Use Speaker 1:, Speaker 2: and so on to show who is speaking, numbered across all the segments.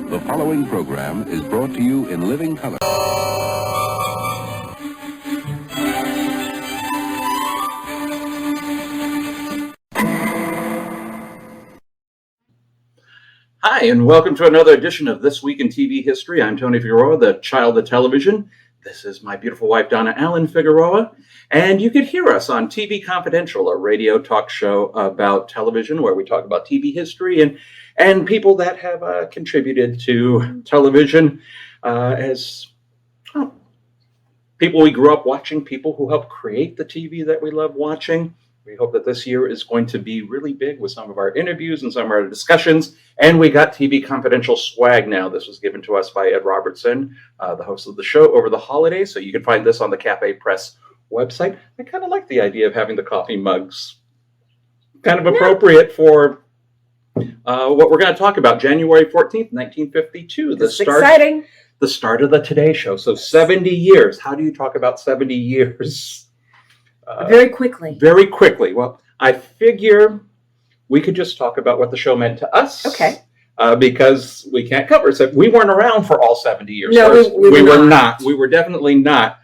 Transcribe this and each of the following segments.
Speaker 1: The following program is brought to you in living color.
Speaker 2: Hi, and welcome to another edition of This Week in TV History. I'm Tony Figueroa, the child of television. This is my beautiful wife, Donna Allen-Figueroa, and you can hear us on TV Confidential, a radio talk show about television where we talk about TV history and people that have contributed to television as people we grew up watching, people who helped create the TV that we love watching. We hope that this year is going to be really big with some of our interviews and some of our discussions. And we got TV Confidential swag now. This was given to us by Ed Robertson, the host of the show, over the holidays. So you can find this on the Cafe Press website. I kind of like the idea of having the coffee mugs. Kind of appropriate for what we're going to talk about. January 14th, 1952.
Speaker 3: Exciting.
Speaker 2: The start of the Today Show. So 70 years. How do you talk about 70 years?
Speaker 3: Very quickly.
Speaker 2: Very quickly. Well, I figure we could just talk about what the show meant to us.
Speaker 3: Okay.
Speaker 2: Because we can't cover it. So we weren't around for all 70 years.
Speaker 3: No, we
Speaker 2: were not. We were definitely not.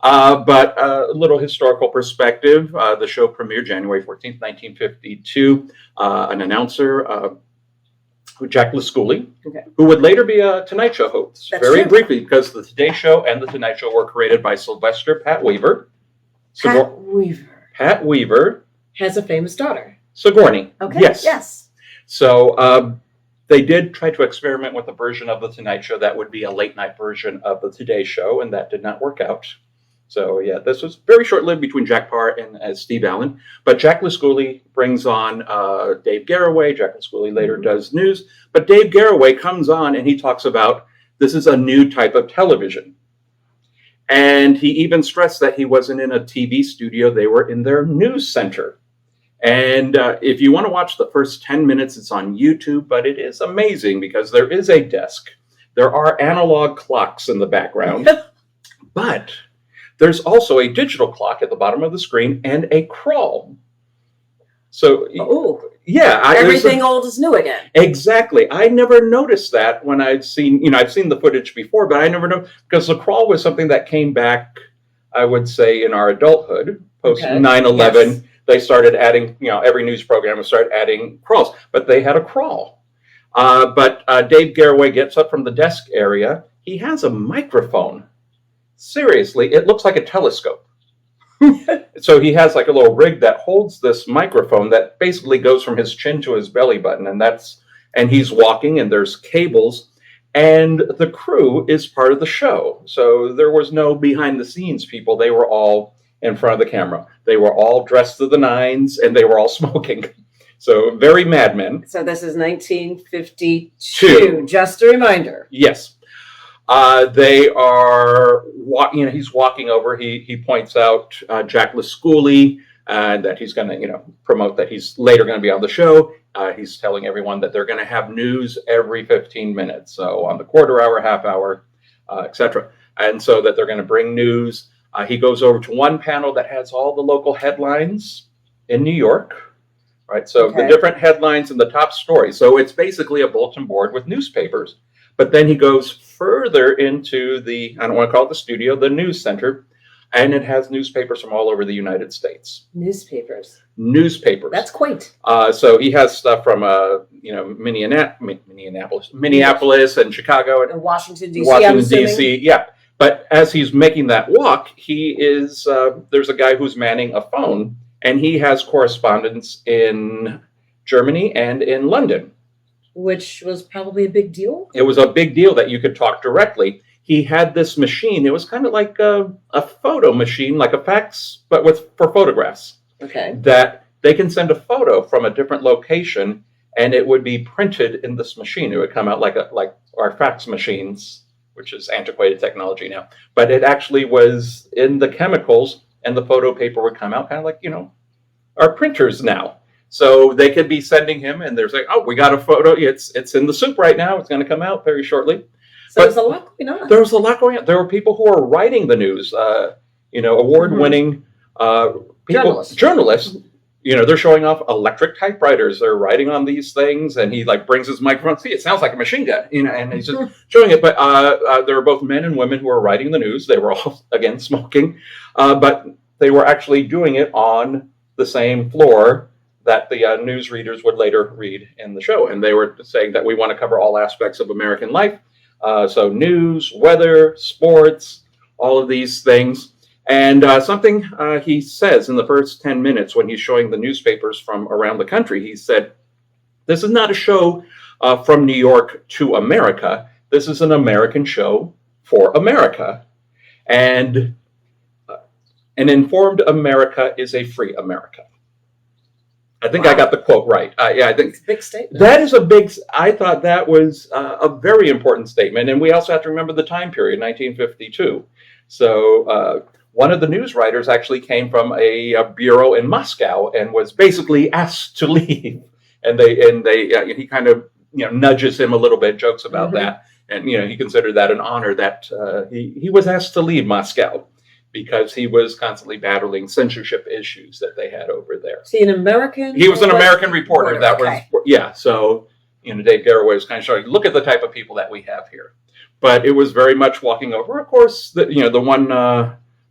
Speaker 2: But a little historical perspective. The show premiered January 14th, 1952. An announcer, Jack Lescoulie, who would later be a Tonight Show host.
Speaker 3: That's
Speaker 2: very
Speaker 3: true.
Speaker 2: briefly, because the Today Show and the Tonight Show were created by Sylvester Pat Weaver. Pat Weaver
Speaker 3: has a famous daughter.
Speaker 2: Sigourney.
Speaker 3: Okay.
Speaker 2: Yes. So they did try to experiment with a version of the Tonight Show that would be a late night version of the Today Show, and that did not work out. So yeah, this was very short-lived between Jack Parr and Steve Allen. But Jack Lescoulie brings on Dave Garroway. Jack Lescoulie later does news. But Dave Garroway comes on and he talks about this is a new type of television. And he even stressed that he wasn't in a TV studio. They were in their news center. And if you want to watch the first 10 minutes, it's on YouTube. But it is amazing because there is a desk. There are analog clocks in the background. But there's also a digital clock at the bottom of the screen and a crawl. So, yeah.
Speaker 3: Everything old is new again.
Speaker 2: Exactly. I never noticed that when I'd seen the footage before, but I never know because the crawl was something that came back, I would say, in our adulthood, post 9/11. Yes. They started adding, every news program would start adding crawls, but they had a crawl. But Dave Garroway gets up from the desk area. He has a microphone. Seriously, it looks like a telescope. So he has like a little rig that holds this microphone that basically goes from his chin to his belly button. And he's walking and there's cables and the crew is part of the show. So there was no behind the scenes people. They were all in front of the camera. They were all dressed to the nines and they were all smoking. So very Mad Men.
Speaker 3: So this is 1952. Just a reminder.
Speaker 2: Yes. They are walking. He's walking over. He points out Jack Lescoulie that he's going to, promote that he's later going to be on the show. He's telling everyone that they're going to have news every 15 minutes, so on the quarter hour, half hour, etc. And so that they're going to bring news. He goes over to one panel that has all the local headlines in New York. Right. So the different headlines and the top stories. So it's basically a bulletin board with newspapers. But then he goes further into I don't want to call it the studio, the news center, and it has newspapers from all over the United States.
Speaker 3: Newspapers.
Speaker 2: That's
Speaker 3: quaint.
Speaker 2: So he has stuff from, Minneapolis and Chicago.
Speaker 3: And Washington, D.C.
Speaker 2: Yeah. But as he's making that walk, there's a guy who's manning a phone, and he has correspondence in Germany and in London.
Speaker 3: Which was probably a big deal?
Speaker 2: It was a big deal that you could talk directly. He had this machine. It was kind of like a photo machine, like a fax, but for photographs.
Speaker 3: Okay.
Speaker 2: That they can send a photo from a different location, and it would be printed in this machine. It would come out like our fax machines, which is antiquated technology now. But it actually was in the chemicals, and the photo paper would come out kind of like, our printers now. So they could be sending him, and there's like, oh, we got a photo. It's in the soup right now. It's going to come out very shortly.
Speaker 3: So there's a lot going on.
Speaker 2: There was a lot going on. There were people who were writing the news, award-winning journalists they're showing off electric typewriters. They're writing on these things, and he like brings his microphone. See, it sounds like a machine gun, and he's just showing it. But there were both men and women who were writing the news. They were all, again, smoking, but they were actually doing it on the same floor that the newsreaders would later read in the show. And they were saying that we want to cover all aspects of American life. So news, weather, sports, all of these things. And something he says in the first 10 minutes when he's showing the newspapers from around the country, he said, this is not a show from New York to America. This is an American show for America. And an informed America is a free America. I think I got the quote right. Yeah, I think
Speaker 3: it's a big statement.
Speaker 2: That is I thought that was a very important statement. And we also have to remember the time period, 1952. So one of the news writers actually came from a bureau in Moscow and was basically asked to leave. And he kind of nudges him a little bit, jokes about that, and he considered that an honor that he was asked to leave Moscow because he was constantly battling censorship issues that they had over there.
Speaker 3: See, an American?
Speaker 2: He was an American reporter. That
Speaker 3: okay.
Speaker 2: was yeah. So Dave Garroway was kind of showing, look at the type of people that we have here. But it was very much walking over. Of course, the one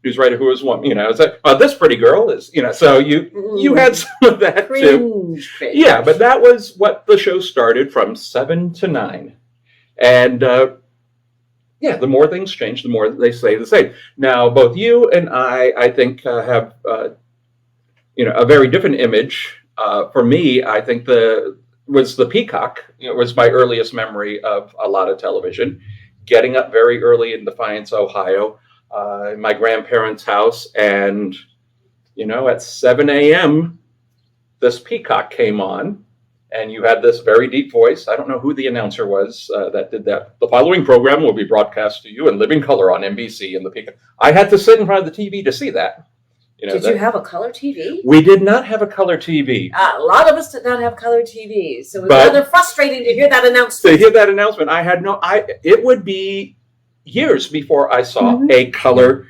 Speaker 2: news writer who was one, it's like, this pretty girl is, so you had some of that too. Yeah, but that was what the show started from 7 to 9. And the more things change, the more they stay the same. Now, both you and I think, have, a very different image. For me, I think was the Peacock. It was my earliest memory of a lot of television. Getting up very early in Defiance, Ohio, in my grandparents' house, and at 7 a.m. this Peacock came on, and you had this very deep voice. I don't know who the announcer was that did that. The following program will be broadcast to you in living color on NBC and the Peacock. I had to sit in front of the TV to see that.
Speaker 3: Did you have a color TV?
Speaker 2: We did not have a color TV.
Speaker 3: A lot of us did not have color TVs, so it was rather frustrating to hear that announcement.
Speaker 2: It would be years before I saw a color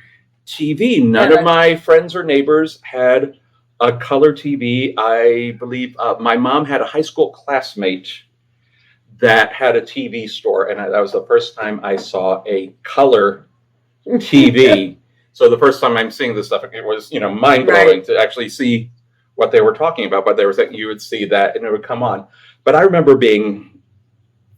Speaker 2: TV. None of my friends or neighbors had a color TV. I believe my mom had a high school classmate that had a TV store, and that was the first time I saw a color TV. So the first time I'm seeing this stuff, it was, mind-blowing to actually see what they were talking about. But they were saying you would see that and it would come on. But I remember being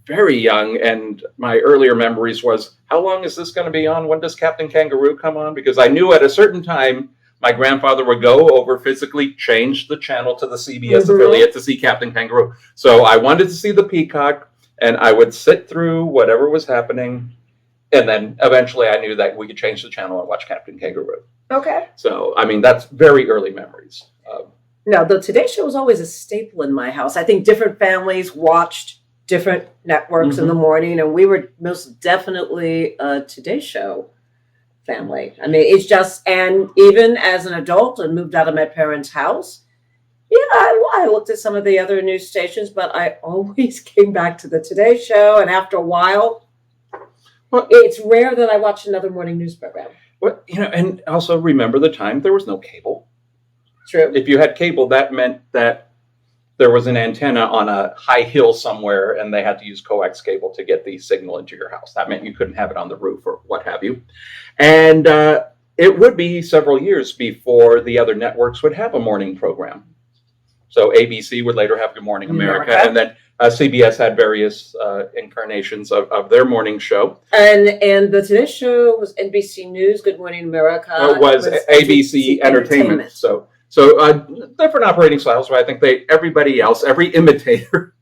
Speaker 2: very young, and my earlier memories was, how long is this going to be on? When does Captain Kangaroo come on? Because I knew at a certain time, my grandfather would go over, physically change the channel to the CBS affiliate to see Captain Kangaroo. So I wanted to see the Peacock, and I would sit through whatever was happening. And then eventually I knew that we could change the channel and watch Captain Kangaroo.
Speaker 3: Okay.
Speaker 2: So, that's very early memories.
Speaker 3: No, the Today Show was always a staple in my house. I think different families watched different networks in the morning, and we were most definitely a Today Show family. It's just, and even as an adult and moved out of my parents' house, I looked at some of the other news stations, but I always came back to the Today Show, and after a while, it's rare that I watch another morning news program.
Speaker 2: Well, and also remember the time there was no cable.
Speaker 3: True.
Speaker 2: If you had cable, that meant that there was an antenna on a high hill somewhere, and they had to use coax cable to get the signal into your house. That meant you couldn't have it on the roof or what have you. And it would be several years before the other networks would have a morning program. So ABC would later have Good Morning America. And then CBS had various incarnations of their morning show.
Speaker 3: And the Today Show was NBC News, Good Morning America.
Speaker 2: It was ABC Entertainment. So different operating styles, but I think everybody else, every imitator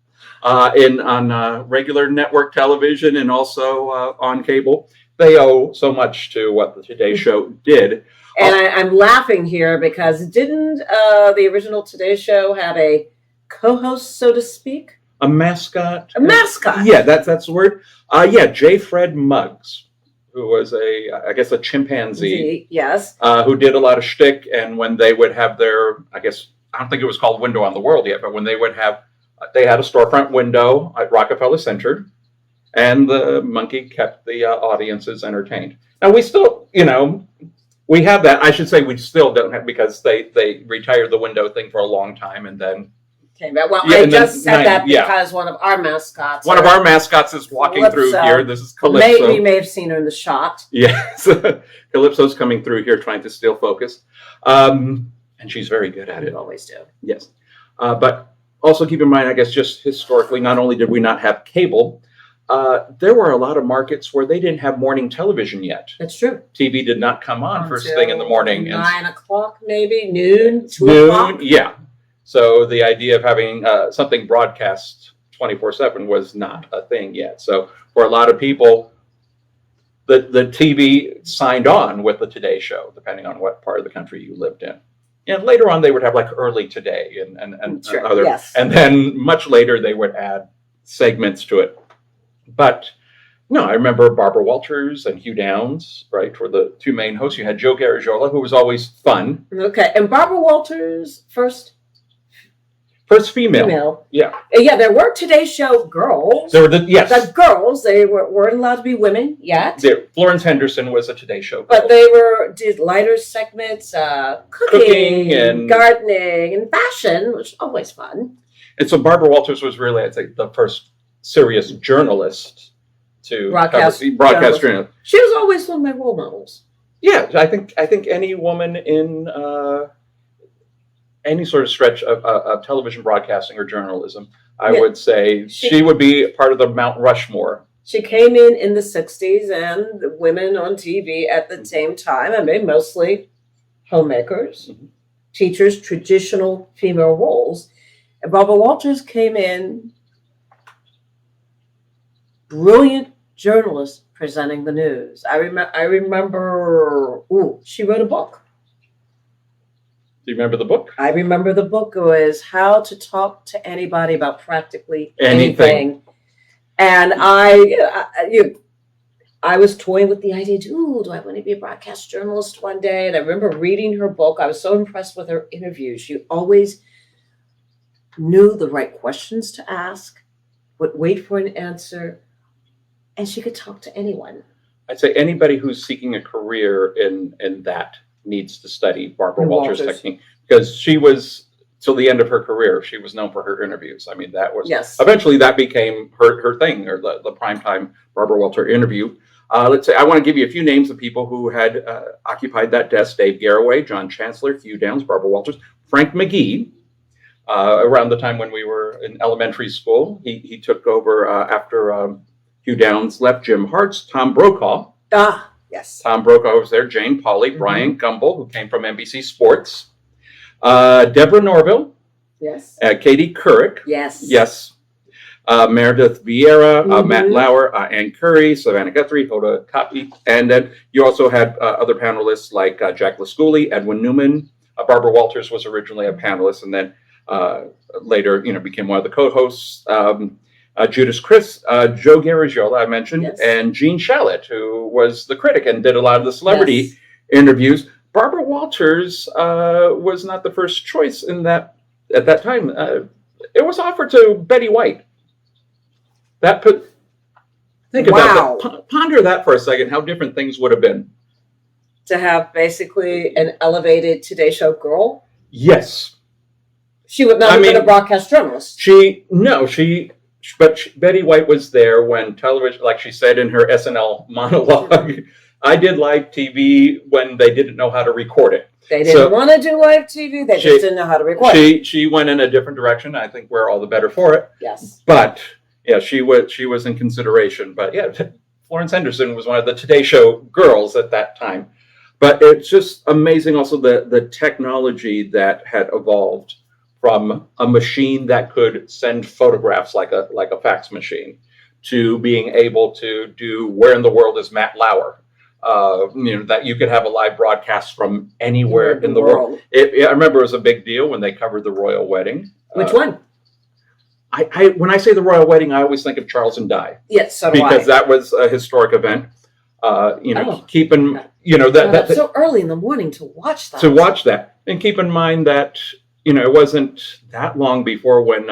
Speaker 2: on regular network television and also on cable, they owe so much to what the Today Show did.
Speaker 3: And I'm laughing here because didn't the original Today Show have a co-host, so to speak?
Speaker 2: A mascot?
Speaker 3: A mascot.
Speaker 2: Yeah, that's the word. J. Fred Muggs, who was a chimpanzee.
Speaker 3: Yes.
Speaker 2: Who did a lot of shtick, and when they would have their, I don't think it was called Window on the World yet, but when they would have, they had a storefront window at Rockefeller Center, and the monkey kept the audiences entertained. Now we still, We have that. I should say we still don't have, because they retired the window thing for a long time, and then
Speaker 3: Okay, well,
Speaker 2: Yeah,
Speaker 3: I
Speaker 2: and then
Speaker 3: just said that
Speaker 2: yeah.
Speaker 3: because one of our mascots.
Speaker 2: one of our mascots is walking through
Speaker 3: Calypso.
Speaker 2: here. This is
Speaker 3: We
Speaker 2: Calypso.
Speaker 3: may have seen her in the shot.
Speaker 2: Yes, Calypso's coming through here trying to steal focus, and she's very good at
Speaker 3: We
Speaker 2: it.
Speaker 3: always do.
Speaker 2: Yes, but also keep in mind, I guess, just historically, not only did we not have cable, there were a lot of markets where they didn't have morning television yet.
Speaker 3: That's true.
Speaker 2: TV did not come on first thing in the morning.
Speaker 3: 9 o'clock, maybe noon, 2
Speaker 2: Noon,
Speaker 3: o'clock.
Speaker 2: yeah. So the idea of having something broadcast 24/7 was not a thing yet. So for a lot of people, the TV signed on with the Today Show, depending on what part of the country you lived in. And later on, they would have like Early Today and
Speaker 3: Sure,
Speaker 2: other,
Speaker 3: yes.
Speaker 2: and then much later they would add segments to it. But no, I remember Barbara Walters and Hugh Downs, right, were the two main hosts. You had Joe Garagiola, who was always fun.
Speaker 3: Okay, and Barbara Walters, first
Speaker 2: First female. Yeah.
Speaker 3: Yeah, there were Today Show girls.
Speaker 2: There were yes.
Speaker 3: The girls, they weren't allowed to be women yet.
Speaker 2: There, Florence Henderson was a Today Show girl.
Speaker 3: But they did lighter segments, cooking
Speaker 2: and
Speaker 3: gardening and fashion, which is always fun.
Speaker 2: And so Barbara Walters was really, I'd say, the first serious journalist to
Speaker 3: Broadcast
Speaker 2: journalist.
Speaker 3: She was always one of my role models.
Speaker 2: Yeah, I think any woman in any sort of stretch of television broadcasting or journalism, I would say she would be part of the Mount Rushmore.
Speaker 3: She came in the 60s, and the women on TV at the same time, I mean, mostly homemakers, teachers, traditional female roles. And Barbara Walters came in, brilliant journalist presenting the news. I remember, she wrote a book.
Speaker 2: Do you remember the book?
Speaker 3: I remember the book was How to Talk to Anybody About Practically
Speaker 2: Anything.
Speaker 3: And I was toying with the idea, do I want to be a broadcast journalist one day? And I remember reading her book. I was so impressed with her interviews. She always knew the right questions to ask, would wait for an answer, and she could talk to anyone.
Speaker 2: I'd say anybody who's seeking a career in that needs to study Barbara Walters' technique, because she was, till the end of her career, she was known for her interviews. I mean, that was, eventually that became her thing, or the primetime Barbara Walters interview. Let's say, I want to give you a few names of people who had occupied that desk: Dave Garroway, John Chancellor, Hugh Downs, Barbara Walters, Frank McGee. Around the time when we were in elementary school, he took over after Hugh Downs left. Jim Hartz, Tom Brokaw.
Speaker 3: Yes.
Speaker 2: Tom Brokaw was there. Jane Pauley, Brian Gumbel, who came from NBC Sports. Deborah Norville.
Speaker 3: Yes.
Speaker 2: Katie Couric.
Speaker 3: Yes.
Speaker 2: Yes. Meredith Vieira, Matt Lauer, Ann Curry, Savannah Guthrie, Hoda Kotb. And then you also had other panelists like Jack Lasculi, Edwin Newman. Barbara Walters was originally a panelist, and then later, became one of the co-hosts. Judas Chris, Joe Garagiola, I mentioned, and Gene Shalit, who was the critic and did a lot of the celebrity interviews. Barbara Walters was not the first choice in that at that time. It was offered to Betty White. Think about that. Ponder that for a second. How different things would have been
Speaker 3: to have basically an elevated Today Show girl.
Speaker 2: Yes,
Speaker 3: she would not have been a broadcast journalist.
Speaker 2: But Betty White was there when television, like she said in her SNL monologue, I did live TV when they didn't know how to record it.
Speaker 3: They didn't want to do live TV. They just didn't know how to record it.
Speaker 2: She went in a different direction. I think we're all the better for it.
Speaker 3: Yes.
Speaker 2: But yeah, she was in consideration. But yeah, Florence Henderson was one of the Today Show girls at that time. But it's just amazing also the technology that had evolved from a machine that could send photographs like a fax machine to being able to do Where in the World is Matt Lauer? That you could have a live broadcast from anywhere in the world. I remember it was a big deal when they covered the royal wedding.
Speaker 3: Which one?
Speaker 2: When I say the royal wedding, I always think of Charles and Di.
Speaker 3: Yes, so do
Speaker 2: because that was a historic event. Keeping
Speaker 3: that's so early in the morning to watch that.
Speaker 2: To watch that, and keep in mind that it wasn't that long before when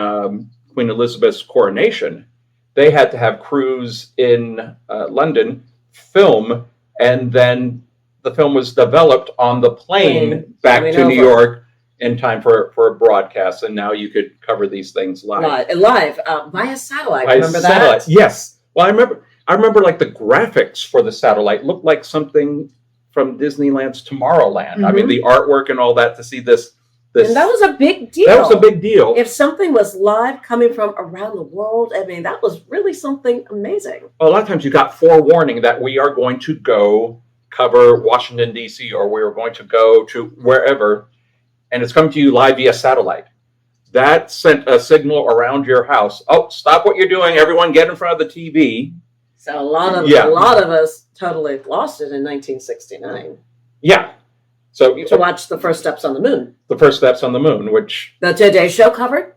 Speaker 2: Queen Elizabeth's coronation, they had to have crews in London film and then the film was developed on the plane back to New York in time for a broadcast, and now you could cover these things live
Speaker 3: via satellite. Remember
Speaker 2: satellite.
Speaker 3: that?
Speaker 2: Yes. Well, I remember like the graphics for the satellite looked like something from Disneyland's Tomorrowland.
Speaker 3: Mm-hmm.
Speaker 2: I mean, the artwork and all that, to see this.
Speaker 3: And that was a big deal.
Speaker 2: That was a big deal.
Speaker 3: If something was live coming from around the world, I mean, that was really something amazing.
Speaker 2: Well, a lot of times you got forewarning that we are going to go cover Washington, D.C., or we are going to go to wherever, and it's coming to you live via satellite. That sent a signal around your house. Oh, stop what you're doing. Everyone get in front of the TV.
Speaker 3: So a lot of us totally lost it in 1969.
Speaker 2: Yeah. So
Speaker 3: to watch the first steps on the moon.
Speaker 2: The first steps on the moon, which
Speaker 3: the Today Show covered.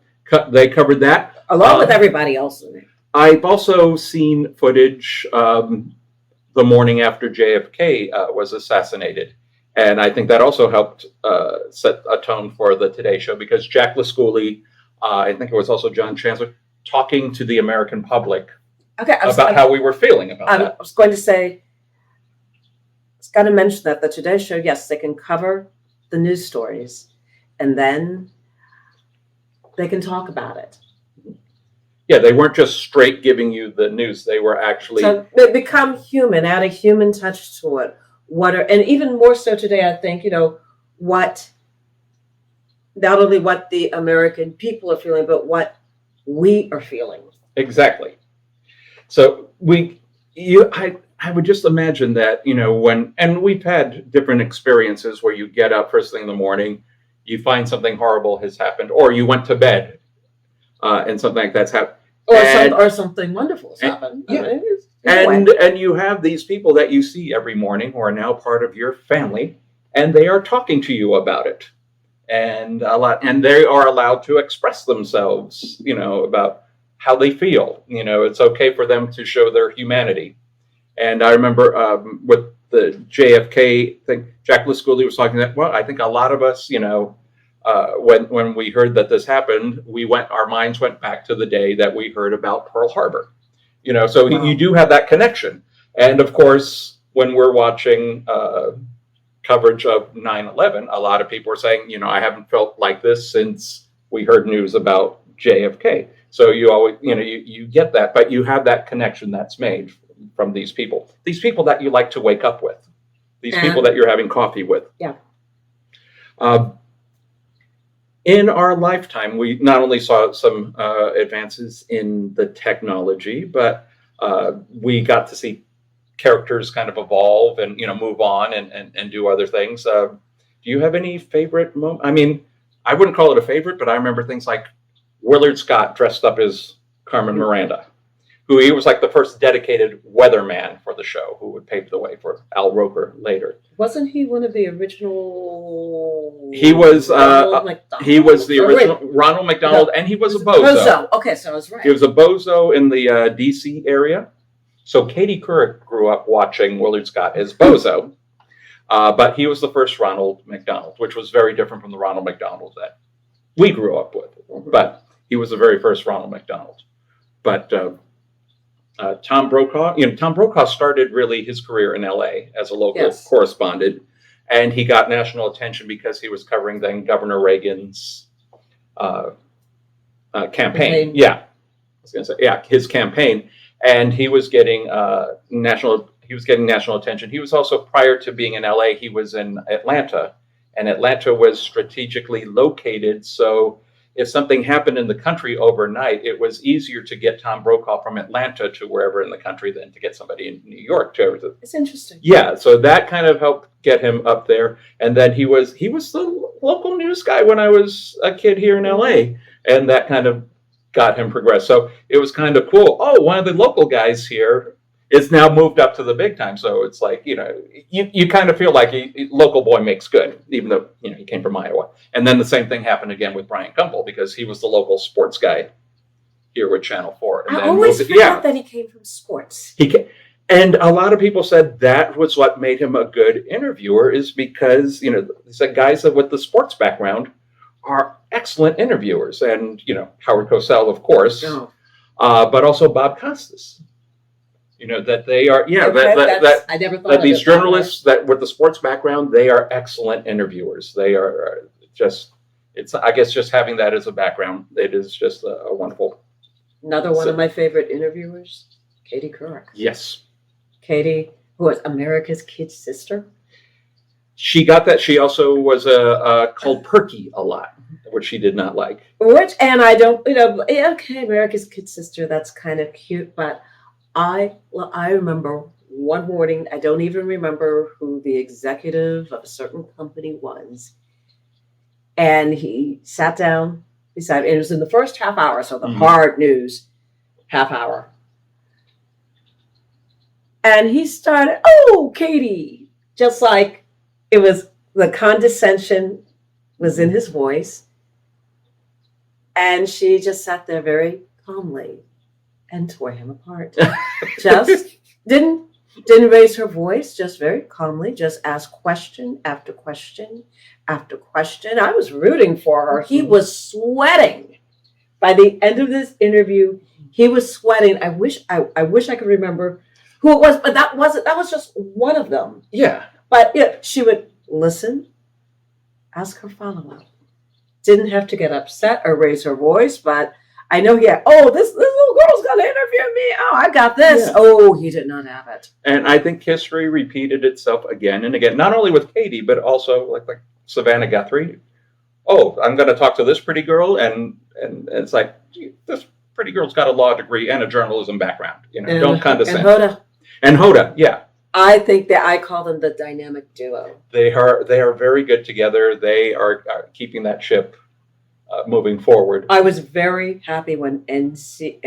Speaker 2: They covered that
Speaker 3: along with everybody else in it.
Speaker 2: I've also seen footage the morning after JFK was assassinated, and I think that also helped set a tone for the Today Show, because Jack LaScully, I think it was also John Chancellor, talking to the American public about how we were feeling about that.
Speaker 3: I was going to say. Got to mention that the Today Show, yes, they can cover the news stories, and then they can talk about it.
Speaker 2: Yeah, they weren't just straight giving you the news; they were actually
Speaker 3: so they become human, add a human touch to it. And even more so today, I think what not only what the American people are feeling, but what we are feeling.
Speaker 2: Exactly. So I would just imagine that, and we've had different experiences where you get up first thing in the morning, you find something horrible has happened, or you went to bed and something like that's happened.
Speaker 3: Or something wonderful has happened.
Speaker 2: Yeah. And you have these people that you see every morning who are now part of your family, and they are talking to you about it. And they are allowed to express themselves, about how they feel. It's okay for them to show their humanity. And I remember with the JFK thing, Jack LaScully was talking that, well, I think a lot of us, when we heard that this happened, our minds went back to the day that we heard about Pearl Harbor. So wow. You do have that connection. And of course, when we're watching coverage of 9/11, a lot of people are saying, I haven't felt like this since we heard news about JFK. So you always, you get that, but you have that connection that's made from these people that you like to wake up with, these people that you're having coffee with.
Speaker 3: Yeah.
Speaker 2: In our lifetime, we not only saw some advances in the technology, but we got to see characters kind of evolve and, move on and do other things. Do you have any favorite moment? I mean, I wouldn't call it a favorite, but I remember things like Willard Scott dressed up as Carmen Miranda, who he was like the first dedicated weatherman for the show, who would pave the way for Al Roker later.
Speaker 3: Wasn't he one of the original?
Speaker 2: He was. He was the original Ronald McDonald, and he was a bozo.
Speaker 3: Okay, so I was right.
Speaker 2: He was a bozo in the D.C. area. So Katie Couric grew up watching Willard Scott as bozo, but he was the first Ronald McDonald, which was very different from the Ronald McDonald that we grew up with. But he was the very first Ronald McDonald. But Tom Brokaw, Tom Brokaw started really his career in L.A. as a local correspondent, and he got national attention because he was covering then Governor Reagan's campaign. Yeah, I was going to say, his campaign, and he was getting national attention. He was also, prior to being in L.A., he was in Atlanta, and Atlanta was strategically located, so if something happened in the country overnight, it was easier to get Tom Brokaw from Atlanta to wherever in the country than to get somebody in New York to everything.
Speaker 3: It's interesting.
Speaker 2: Yeah, so that kind of helped get him up there. And then he was the local news guy when I was a kid here in LA, and that kind of got him progressed. So it was kind of cool. Oh, one of the local guys here is now moved up to the big time. So it's like, you kind of feel like local boy makes good, even though, he came from Iowa. And then the same thing happened again with Brian Gumbel, because he was the local sports guy here with Channel 4. And
Speaker 3: I always forgot that he came from sports.
Speaker 2: And a lot of people said that was what made him a good interviewer, is because, they said guys with the sports background are excellent interviewers. And, Howard Cosell, of course, but also Bob Costas. That they are,
Speaker 3: I never thought
Speaker 2: that
Speaker 3: of
Speaker 2: these
Speaker 3: it that way.
Speaker 2: journalists that with the sports background, they are excellent interviewers. They are I guess just having that as a background, it is just a wonderful.
Speaker 3: Another one of my favorite interviewers, Katie Couric.
Speaker 2: Yes.
Speaker 3: Katie, who was America's Kid Sister.
Speaker 2: She got that. She also was called Perky a lot, which she did not like.
Speaker 3: And I don't, okay, America's Kid Sister, that's kind of cute, but I remember one morning, I don't even remember who the executive of a certain company was, and he sat down beside me, and it was in the first half hour, so the hard news half hour. And he started, "Oh, Katie," just like it was, the condescension was in his voice. And she just sat there very calmly and tore him apart. Just didn't raise her voice, just very calmly, just asked question after question after question. I was rooting for her. He was sweating. By the end of this interview, he was sweating. I wish I could remember who it was, but that was just one of them.
Speaker 2: Yeah.
Speaker 3: But she would listen, ask her follow-up. Didn't have to get upset or raise her voice, but I know, this little girl's going to interview me. Oh, I got this. Yeah. Oh, he did not have it.
Speaker 2: And I think history repeated itself again and again, not only with Katie, but also like Savannah Guthrie. Oh, I'm going to talk to this pretty girl, and it's like, gee, this pretty girl's got a law degree and a journalism background. Don't condescend. And Hoda, yeah.
Speaker 3: I think that I call them the dynamic duo.
Speaker 2: They are very good together. They are keeping that ship moving forward.
Speaker 3: I was very happy when NBC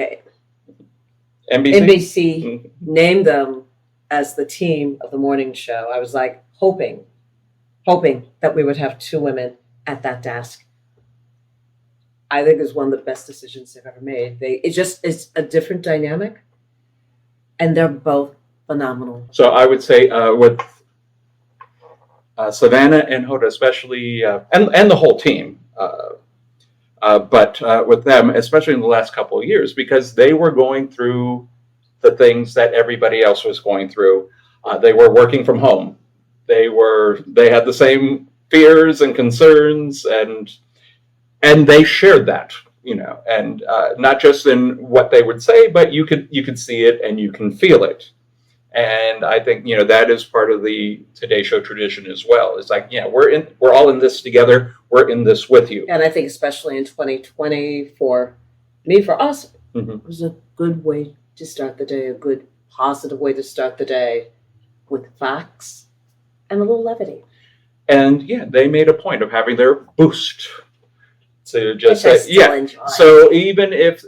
Speaker 3: named them as the team of the morning show. I was like hoping that we would have two women at that desk. I think it's one of the best decisions they've ever made. It's a different dynamic, and they're both phenomenal.
Speaker 2: So I would say with Savannah and Hoda especially, and the whole team, but with them, especially in the last couple of years, because they were going through the things that everybody else was going through. They were working from home. They had the same fears and concerns, and they shared that, and not just in what they would say, but you could see it and you can feel it. And I think, that is part of the Today Show tradition as well. It's like, we're all in this together. We're in this with you.
Speaker 3: And I think especially in 2020, for us, it was a good way to start the day, a good positive way to start the day with facts and a little levity.
Speaker 2: And they made a point of having their boost to just
Speaker 3: enjoy.
Speaker 2: So even if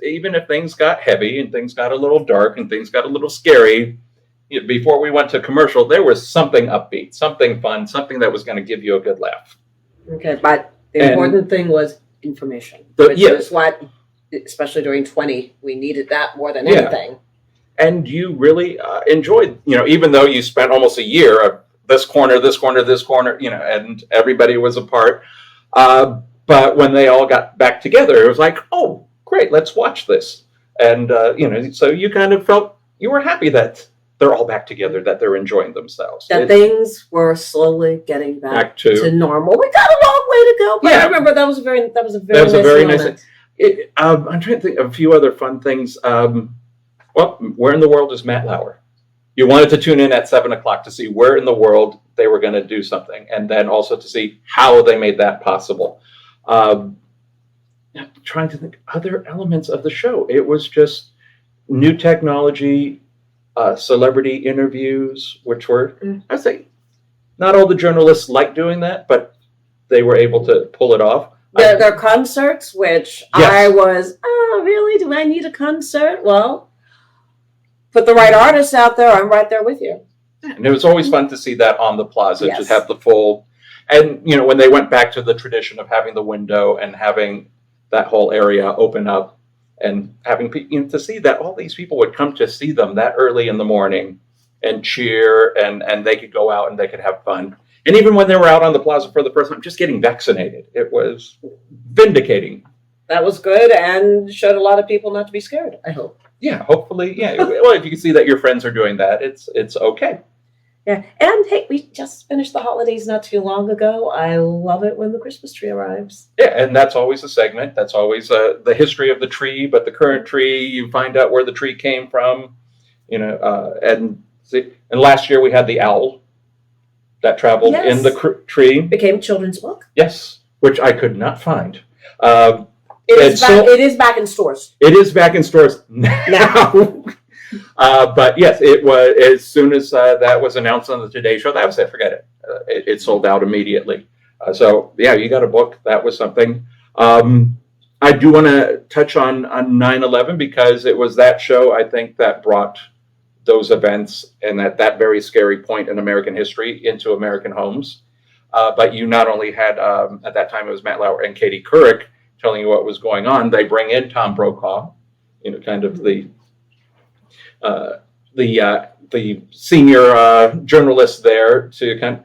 Speaker 2: things got heavy and things got a little dark and things got a little scary, before we went to commercial, there was something upbeat, something fun, something that was going to give you a good laugh.
Speaker 3: Okay, but the important thing was information. Which is what, especially during 20, we needed that more than anything.
Speaker 2: And you really enjoyed, even though you spent almost a year of this corner, and everybody was apart. But when they all got back together, it was like, oh, great, let's watch this. And, so you kind of felt you were happy that they're all back together, that they're enjoying themselves.
Speaker 3: That things were slowly getting back to normal. We got a long way to go, but I remember that was a very nice moment.
Speaker 2: I'm trying to think of a few other fun things. Where in the world is Matt Lauer? You wanted to tune in at 7:00 to see where in the world they were going to do something, and then also to see how they made that possible. Trying to think other elements of the show. It was just new technology, celebrity interviews, which were, I'd say, not all the journalists like doing that, but they were able to pull it off.
Speaker 3: Their concerts, which I was, oh, really? Do I need a concert? Well, put the right artists out there. I'm right there with you.
Speaker 2: And it was always fun to see that on the plaza, to have the full, and, when they went back to the tradition of having the window and having that whole area open up, and having to see that all these people would come to see them that early in the morning and cheer, and they could go out and they could have fun. And even when they were out on the plaza for the first time, just getting vaccinated, it was vindicating.
Speaker 3: That was good and showed a lot of people not to be scared, I hope.
Speaker 2: Yeah, hopefully, yeah. Well, if you can see that your friends are doing that, it's okay.
Speaker 3: Yeah. And hey, we just finished the holidays not too long ago. I love it when the Christmas tree arrives.
Speaker 2: Yeah, and that's always a segment. That's always the history of the tree, but the current tree, you find out where the tree came from, and last year we had the owl that traveled in the tree.
Speaker 3: Became a children's book.
Speaker 2: Yes, which I could not find.
Speaker 3: It is back in stores.
Speaker 2: It is back in stores now. But yes, it was as soon as that was announced on the Today Show. That was it. Forget it. It sold out immediately. So yeah, you got a book. That was something. I do want to touch on 9/11 because it was that show I think that brought those events and that very scary point in American history into American homes. But you not only had at that time it was Matt Lauer and Katie Couric telling you what was going on. They bring in Tom Brokaw, kind of the senior journalist there to kind of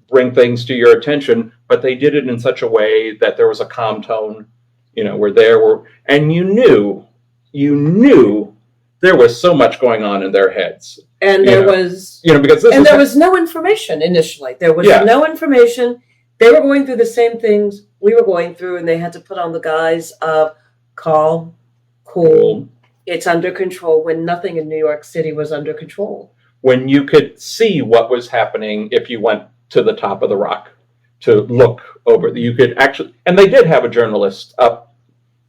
Speaker 2: bring things to your attention, but they did it in such a way that there was a calm tone, and you knew there was so much going on in their heads.
Speaker 3: And there was no information initially. There was no information. They were going through the same things we were going through, and they had to put on the guise of calm, cool, it's under control, when nothing in New York City was under control.
Speaker 2: When you could see what was happening if you went to the top of the rock to look over, you could actually, and they did have a journalist up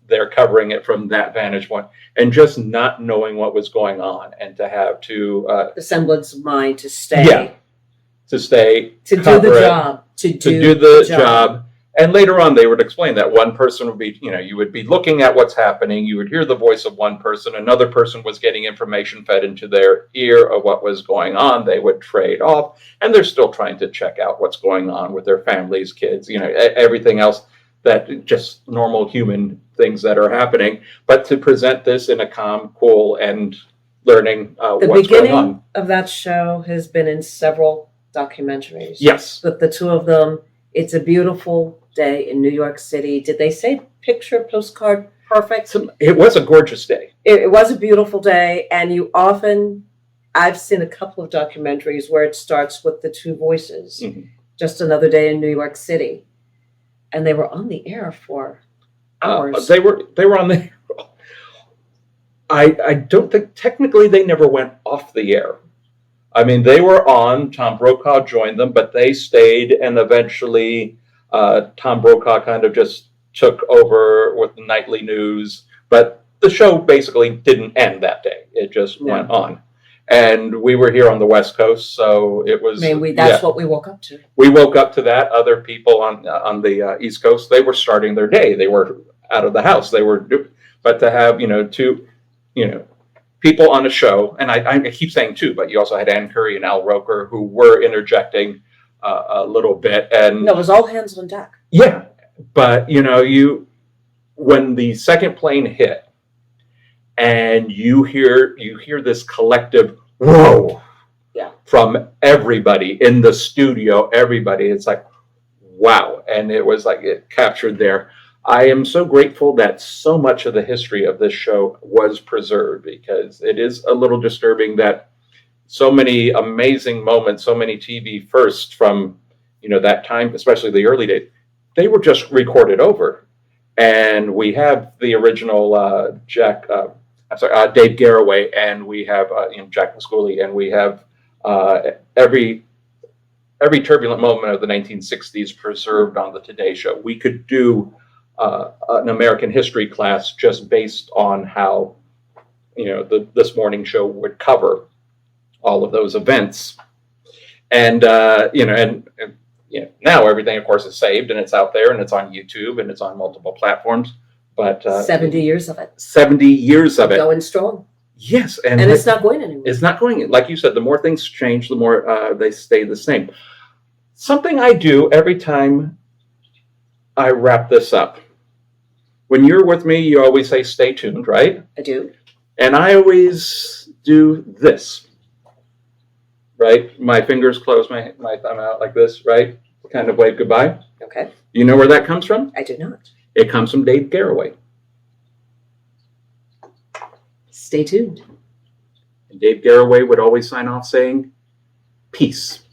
Speaker 2: there covering it from that vantage point, and just not knowing what was going on, and to have to
Speaker 3: the semblance of mind to stay,
Speaker 2: to do
Speaker 3: the job.
Speaker 2: And later on, they would explain that one person would be, you would be looking at what's happening. You would hear the voice of one person. Another person was getting information fed into their ear of what was going on. They would trade off, and they're still trying to check out what's going on with their families, kids, everything else, that just normal human things that are happening. But to present this in a calm, cool, and learning what's going on.
Speaker 3: The beginning of that show has been in several documentaries.
Speaker 2: Yes.
Speaker 3: But the two of them, it's a beautiful day in New York City. Did they say picture postcard perfect?
Speaker 2: It was a gorgeous day.
Speaker 3: It was a beautiful day, and I've seen a couple of documentaries where it starts with the two voices. Mm-hmm. Just another day in New York City, and they were on the air for hours.
Speaker 2: They were on the air. I don't think technically they never went off the air. I mean, they were on. Tom Brokaw joined them, but they stayed, and eventually Tom Brokaw kind of just took over with the nightly news. But the show basically didn't end that day. It just went on. And we were here on the West Coast, so it was...
Speaker 3: That's what we woke up to.
Speaker 2: We woke up to that. Other people on the East Coast, they were starting their day. They were out of the house. But to have, two, people on a show, and I keep saying two, but you also had Curry and Al Roker who were interjecting a little bit, and
Speaker 3: no, it was all hands on deck.
Speaker 2: Yeah, but when the second plane hit, and you hear this collective whoa, from everybody in the studio, everybody, it's like wow, and it was like it captured there. I am so grateful that so much of the history of this show was preserved, because it is a little disturbing that so many amazing moments, so many TV firsts from, that time, especially the early days, they were just recorded over. And we have the original Dave Garroway, and we have Jack Mascouli, and we have every turbulent moment of the 1960s preserved on the Today Show. We could do an American history class just based on how, this morning show would cover all of those events. And, now everything, of course, is saved, and it's out there, and it's on YouTube, and it's on multiple platforms. But
Speaker 3: 70 years of it.
Speaker 2: 70 years of it.
Speaker 3: Going strong.
Speaker 2: Yes.
Speaker 3: And it's not going anywhere.
Speaker 2: It's not going. Like you said, the more things change, the more they stay the same. Something I do every time I wrap this up. When you're with me, you always say, stay tuned, right?
Speaker 3: I do.
Speaker 2: And I always do this, right? My fingers close, my thumb out like this, right? Kind of wave goodbye.
Speaker 3: Okay.
Speaker 2: You know where that comes from?
Speaker 3: I do not.
Speaker 2: It comes from Dave Garroway.
Speaker 3: Stay tuned.
Speaker 2: And Dave Garroway would always sign off saying, peace.